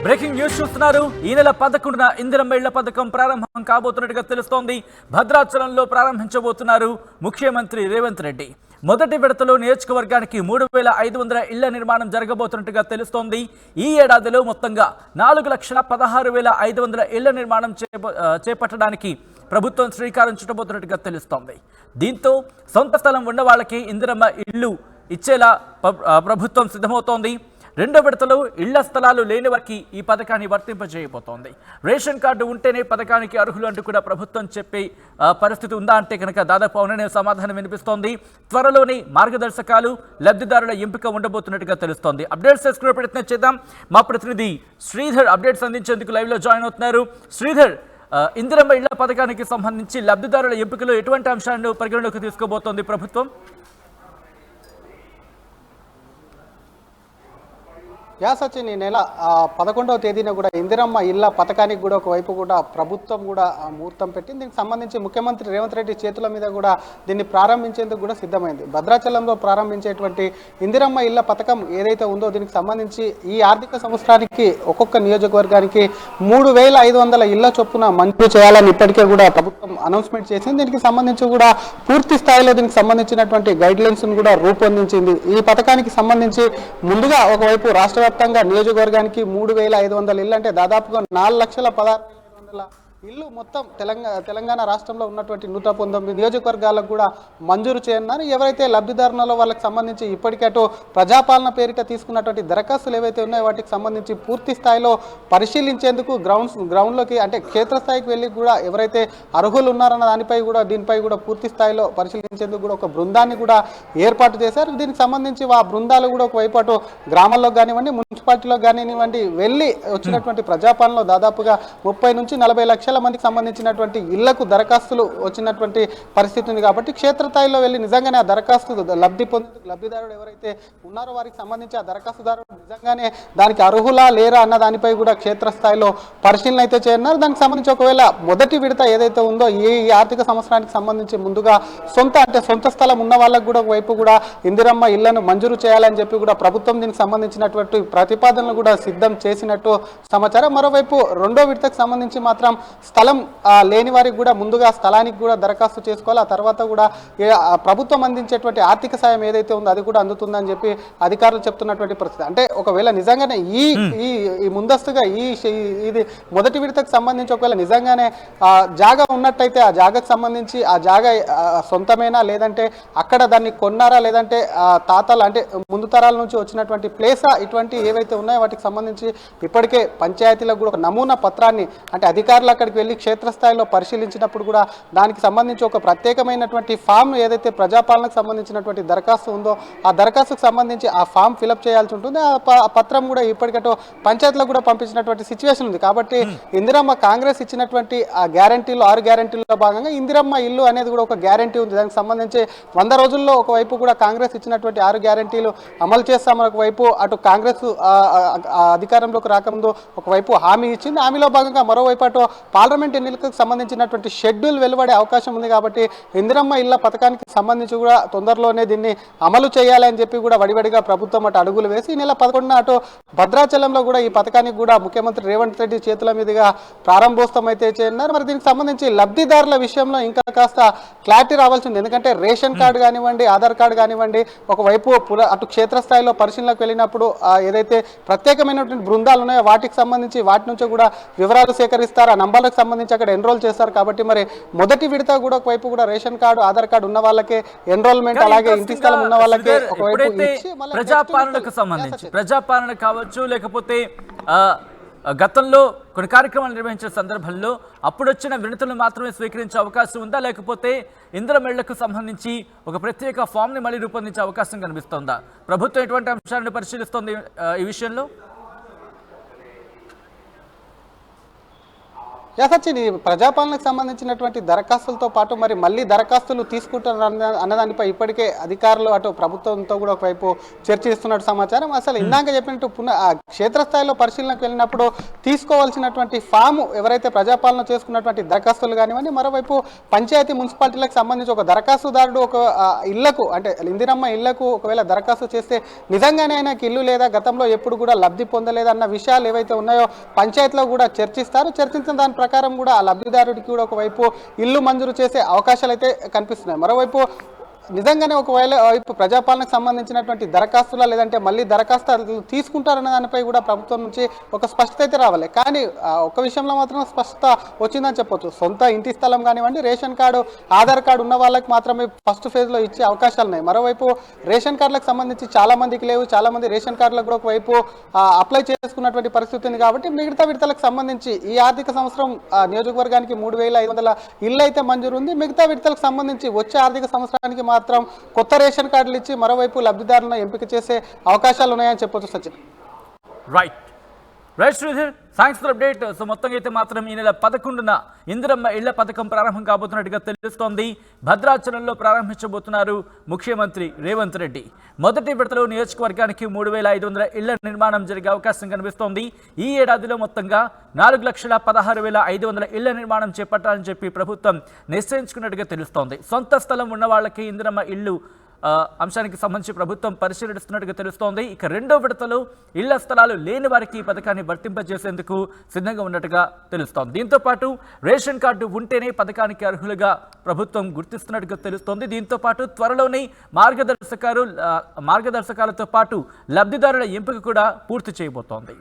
Breaking news చూస్తున్నారు. ఈ నెల 11న ఇందిరమ్మ ఇళ్ల పథకం ప్రారంభం కాబోతున్నట్టుగా తెలుస్తోంది. భద్రాచలంలో ప్రారంభించబోతున్నారు ముఖ్యమంత్రి రేవంత్ రెడ్డి. మొదటి విడతలో నియోజకవర్గానికి 3500 ఇళ్ల నిర్మాణం జరగబోతున్నట్టుగా తెలుస్తోంది. ఈ ఏడాదిలో మొత్తంగా 4,16,500 ఇళ్ల నిర్మాణం చేపట్టడానికి ప్రభుత్వం శ్రీకారం చుట్టబోతున్నట్టుగా తెలుస్తోంది. దీంతో సొంత స్థలం ఉన్న వాళ్ళకి ఇందిరమ్మ ఇళ్లు ఇచ్చేలా ప్రభుత్వం సిద్ధమవుతోంది. రెండో విడతలో ఇళ్ల స్థలాలు లేని వారికి ఈ పథకాన్ని వర్తింపజేయబోతోంది. రేషన్ కార్డు ఉంటేనే పథకానికి అర్హులు అంటూ కూడా ప్రభుత్వం చెప్పే పరిస్థితి ఉందా అంటే కనుక దాదాపు అవుననే సమాధానం వినిపిస్తోంది. త్వరలోనే మార్గదర్శకాలు, లబ్ధిదారుల ఎంపిక ఉండబోతున్నట్టుగా తెలుస్తోంది. అప్డేట్స్ తెలుసుకునే ప్రయత్నం చేద్దాం. మా ప్రతినిధి శ్రీధర్ అప్డేట్స్ అందించేందుకు లైవ్లో జాయిన్ అవుతున్నారు. శ్రీధర్, ఇందిరమ్మ ఇళ్ల పథకానికి సంబంధించి లబ్ధిదారుల ఎంపికలో ఎటువంటి అంశాలను పరిగణలోకి తీసుకోబోతోంది ప్రభుత్వం? సచిన్, ఈ నెల 11వ తేదీన కూడా ఇందిరమ్మ ఇళ్ల పథకానికి కూడా ఒకవైపు కూడా ప్రభుత్వం కూడా ముహూర్తం పెట్టింది. దీనికి సంబంధించి ముఖ్యమంత్రి రేవంత్ రెడ్డి చేతుల మీద కూడా దీన్ని ప్రారంభించేందుకు కూడా సిద్ధమైంది. భద్రాచలంలో ప్రారంభించేటువంటి ఇందిరమ్మ ఇళ్ల పథకం ఏదైతే ఉందో దీనికి సంబంధించి ఈ ఆర్థిక సంవత్సరానికి ఒక్కొక్క నియోజకవర్గానికి 3,500 ఇళ్ల చొప్పున మంజూరు చేయాలని ఇప్పటికే కూడా ప్రభుత్వం అనౌన్స్మెంట్ చేసింది. దీనికి సంబంధించి కూడా పూర్తి స్థాయిలో దీనికి సంబంధించినటువంటి గైడ్ లైన్స్ కూడా రూపొందించింది. ఈ పథకానికి సంబంధించి ముందుగా ఒకవైపు రాష్ట్ర వ్యాప్తంగా నియోజకవర్గానికి 3,500 ఇళ్ళు అంటే దాదాపుగా 4,16,500 ఇల్లు మొత్తం తెలంగాణ రాష్ట్రంలో ఉన్నటువంటి 119 నియోజకవర్గాలకు కూడా మంజూరు చేయనున్నారు. ఎవరైతే లబ్ధిదారులలో వాళ్ళకి సంబంధించి ఇప్పటికే అటు ప్రజాపాలన పేరిట తీసుకున్నటువంటి దరఖాస్తులు ఏవైతే ఉన్నాయో వాటికి సంబంధించి పూర్తి స్థాయిలో పరిశీలించేందుకు గ్రౌండ్లోకి అంటే క్షేత్రస్థాయికి వెళ్ళి కూడా ఎవరైతే అర్హులు ఉన్నారన్న దీనిపై కూడా పూర్తి స్థాయిలో పరిశీలించేందుకు కూడా ఒక బృందాన్ని కూడా ఏర్పాటు చేశారు. దీనికి సంబంధించి ఆ బృందాలు కూడా ఒకవైపు అటు గ్రామాల్లో కానివ్వండి, మున్సిపాలిటీలో కానివ్వండి వెళ్ళి వచ్చినటువంటి ప్రజాపాలనలో దాదాపుగా 30 నుంచి 40 లక్షల మందికి సంబంధించినటువంటి ఇళ్లకు దరఖాస్తులు వచ్చినటువంటి పరిస్థితి ఉంది. కాబట్టి క్షేత్రస్థాయిలో వెళ్ళి నిజంగానే ఆ దరఖాస్తు లబ్ధిదారుడు ఎవరైతే ఉన్నారో వారికి సంబంధించి ఆ దరఖాస్తుదారుడు నిజంగానే దానికి అర్హులా లేరా అన్న దానిపై కూడా క్షేత్రస్థాయిలో పరిశీలన అయితే చేయనున్నారు. దానికి సంబంధించి ఒకవేళ మొదటి విడత ఏదైతే ఉందో ఈ ఆర్థిక సంవత్సరానికి సంబంధించి ముందుగా సొంత స్థలం ఉన్న వాళ్ళకు కూడా ఒకవైపు కూడా ఇందిరమ్మ ఇళ్లను మంజూరు చేయాలని చెప్పి కూడా ప్రభుత్వం దీనికి సంబంధించినటువంటి ప్రతిపాదనలు కూడా సిద్ధం చేసినట్టు సమాచారం. మరోవైపు రెండో విడతకు సంబంధించి మాత్రం స్థలం లేని వారికి కూడా ముందుగా స్థలానికి కూడా దరఖాస్తు చేసుకోవాలి. ఆ తర్వాత కూడా ప్రభుత్వం అందించేటువంటి ఆర్థిక సాయం ఏదైతే ఉందో అది కూడా అందుతుందని చెప్పి అధికారులు చెప్తున్నటువంటి పరిస్థితి. అంటే ఒకవేళ నిజంగానే ఈ ముందస్తుగా ఇది మొదటి విడతకు సంబంధించి ఒకవేళ నిజంగానే జాగా ఉన్నట్టయితే ఆ జాగాకు సంబంధించి ఆ జాగా సొంతమేనా లేదంటే అక్కడ దాన్ని కొన్నారా లేదంటే తాతలు అంటే ముందు తరాల నుంచి వచ్చినటువంటి ప్లేసా, ఇటువంటి ఏవైతే ఉన్నాయో వాటికి సంబంధించి ఇప్పటికే పంచాయతీలకు కూడా ఒక నమూనా పత్రాన్ని అంటే అధికారులు అక్కడికి వెళ్ళి క్షేత్రస్థాయిలో పరిశీలించినప్పుడు కూడా దానికి సంబంధించి ఒక ప్రత్యేకమైనటువంటి ఫామ్ ఏదైతే ప్రజాపాలనకు సంబంధించినటువంటి దరఖాస్తు ఉందో ఆ దరఖాస్తుకు సంబంధించి ఆ ఫామ్ ఫిలప్ చేయాల్సి ఉంటుంది. ఆ పత్రం కూడా ఇప్పటికటో పంచాయతీలకు కూడా పంపించినటువంటి సిచ్యువేషన్ ఉంది. కాబట్టి ఇందిరమ్మ కాంగ్రెస్ ఇచ్చినటువంటి ఆ గ్యారంటీలో 6 గ్యారంటీల్లో భాగంగా ఇందిరమ్మ ఇల్లు అనేది కూడా ఒక గ్యారంటీ ఉంది. దానికి సంబంధించి 100 రోజుల్లో ఒకవైపు కూడా కాంగ్రెస్ ఇచ్చినటువంటి 6 గ్యారంటీలు అమలు చేస్తామని ఒకవైపు అటు కాంగ్రెస్ అధికారంలోకి రాకముందు ఒకవైపు హామీ ఇచ్చింది. హామీలో భాగంగా మరోవైపు అటు పార్లమెంట్ ఎన్నికలకు సంబంధించినటువంటి షెడ్యూల్ వెలువడే అవకాశం ఉంది. కాబట్టి ఇందిరమ్మ ఇళ్ల పథకానికి సంబంధించి కూడా తొందరలోనే దీన్ని అమలు చేయాలని చెప్పి కూడా వడివడిగా ప్రభుత్వం అటు అడుగులు వేసి ఈ నెల 11న అటు భద్రాచలంలో కూడా ఈ పథకానికి కూడా ముఖ్యమంత్రి రేవంత్ రెడ్డి చేతుల మీదుగా ప్రారంభోత్సవం అయితే చేయనున్నారు. మరి దీనికి సంబంధించి లబ్ధిదారుల విషయంలో ఇంకా కాస్త క్లారిటీ రావాల్సింది. ఎందుకంటే రేషన్ కార్డు కానివ్వండి, ఆధార్ కార్డు కానివ్వండి, ఒకవైపు అటు క్షేత్రస్థాయిలో పరిశీలనకు వెళ్ళినప్పుడు ఏదైతే ప్రత్యేకమైనటువంటి బృందాలు ఉన్నాయో వాటికి సంబంధించి వాటి నుంచి కూడా వివరాలు సేకరిస్తారు, ఆ నంబర్లకు సంబంధించి అక్కడ ఎన్రోల్ చేస్తారు. కాబట్టి మరి మొదటి విడత కూడా ఒకవైపు కూడా రేషన్ కార్డు, ఆధార్ కార్డు ఉన్న వాళ్ళకే ఎన్రోల్మెంట్, అలాగే ఇంటి స్థలం ఉన్న వాళ్ళకే ఒకవైపు ప్రజాపాలన కావచ్చు లేకపోతే గతంలో కొన్ని కార్యక్రమాలు నిర్వహించిన సందర్భంలో అప్పుడు వచ్చిన వినతులను మాత్రమే స్వీకరించే అవకాశం ఉందా, లేకపోతే ఇందిరమ్మ ఇళ్లకు సంబంధించి ఒక ప్రత్యేక ఫామ్ ని మళ్ళీ రూపొందించే అవకాశం కనిపిస్తోందా? ప్రభుత్వం ఎటువంటి అంశాలను పరిశీలిస్తోంది ఈ విషయంలో? సచిన్, ఈ ప్రజాపాలనకు సంబంధించినటువంటి దరఖాస్తులతో పాటు మరి మళ్ళీ దరఖాస్తులు తీసుకుంటారు అన్నదానిపై ఇప్పటికే అధికారులు అటు ప్రభుత్వంతో కూడా ఒకవైపు చర్చిస్తున్నట్టు సమాచారం. అసలు ఇందాక చెప్పినట్టు క్షేత్రస్థాయిలో పరిశీలనకు వెళ్ళినప్పుడు తీసుకోవాల్సినటువంటి ఫాము ఎవరైతే ప్రజాపాలన చేసుకున్నటువంటి దరఖాస్తులు కానివ్వండి, మరోవైపు పంచాయతీ మున్సిపాలిటీలకు సంబంధించి ఒక దరఖాస్తుదారుడు ఒక ఇళ్లకు అంటే ఇందిరమ్మ ఇళ్లకు ఒకవేళ దరఖాస్తు చేస్తే నిజంగానే ఆయనకి ఇల్లు లేదా గతంలో ఎప్పుడు కూడా లబ్ధి పొందలేదన్న విషయాలు ఏవైతే ఉన్నాయో పంచాయతీలో కూడా చర్చిస్తారు. చర్చించిన దాని ప్రకారం కూడా ఆ లబ్ధిదారుడికి కూడా ఒకవైపు ఇల్లు మంజూరు చేసే అవకాశాలు అయితే కనిపిస్తున్నాయి. మరోవైపు నిజంగానే ఒకవేళ వైపు ప్రజాపాలనకు సంబంధించినటువంటి దరఖాస్తులా లేదంటే మళ్ళీ దరఖాస్తు తీసుకుంటారన్న దానిపై కూడా ప్రభుత్వం నుంచి ఒక స్పష్టత అయితే రావాలి. కానీ ఒక విషయంలో మాత్రం స్పష్టత వచ్చిందని చెప్పొచ్చు. సొంత ఇంటి స్థలం కానివ్వండి, రేషన్ కార్డు, ఆధార్ కార్డు ఉన్న వాళ్ళకి మాత్రమే ఫస్ట్ ఫేజ్లో ఇచ్చే అవకాశాలు ఉన్నాయి. మరోవైపు రేషన్ కార్డులకు సంబంధించి చాలా మందికి లేవు, చాలా మంది రేషన్ కార్డులకు కూడా ఒకవైపు అప్లై చేసుకున్నటువంటి పరిస్థితి ఉంది. కాబట్టి మిగతా విడతలకు సంబంధించి ఈ ఆర్థిక సంవత్సరం నియోజకవర్గానికి 3,500 ఇళ్ళు అయితే మంజూరు ఉంది. మిగతా విడతలకు సంబంధించి వచ్చే ఆర్థిక సంవత్సరానికి మాత్రం కొత్త రేషన్ కార్డులు ఇచ్చి మరోవైపు లబ్ధిదారులను ఎంపిక చేసే అవకాశాలు ఉన్నాయని చెప్పొచ్చు Sachin. Right Sridhar, thanks for update. So మొత్తంగా అయితే మాత్రం ఈ నెల 11న ఇందిరమ్మ ఇళ్ల పథకం ప్రారంభం కాబోతున్నట్టుగా తెలుస్తోంది. భద్రాచలంలో ప్రారంభించబోతున్నారు ముఖ్యమంత్రి రేవంత్ రెడ్డి. మొదటి విడతలో నియోజకవర్గానికి 3,500 ఇళ్ల నిర్మాణం జరిగే అవకాశం కనిపిస్తోంది. ఈ ఏడాదిలో మొత్తంగా 4,16,500 ఇళ్ల నిర్మాణం చేపట్టాలని చెప్పి ప్రభుత్వం నిశ్చయించుకున్నట్టుగా తెలుస్తోంది. సొంత స్థలం ఉన్న వాళ్ళకి ఇందిరమ్మ ఇళ్లు అంశానికి సంబంధించి ప్రభుత్వం పరిశీలిస్తున్నట్టుగా తెలుస్తోంది. ఇక రెండో విడతలో ఇళ్ల స్థలాలు లేని వారికి ఈ పథకాన్ని వర్తింపజేసేందుకు సిద్ధంగా ఉన్నట్టుగా తెలుస్తోంది. దీంతో పాటు రేషన్ కార్డు ఉంటేనే పథకానికి అర్హులుగా ప్రభుత్వం గుర్తిస్తున్నట్టుగా తెలుస్తోంది. దీంతో పాటు త్వరలోనే మార్గదర్శకాలతో పాటు లబ్ధిదారుల ఎంపిక కూడా పూర్తి చేయబోతోంది.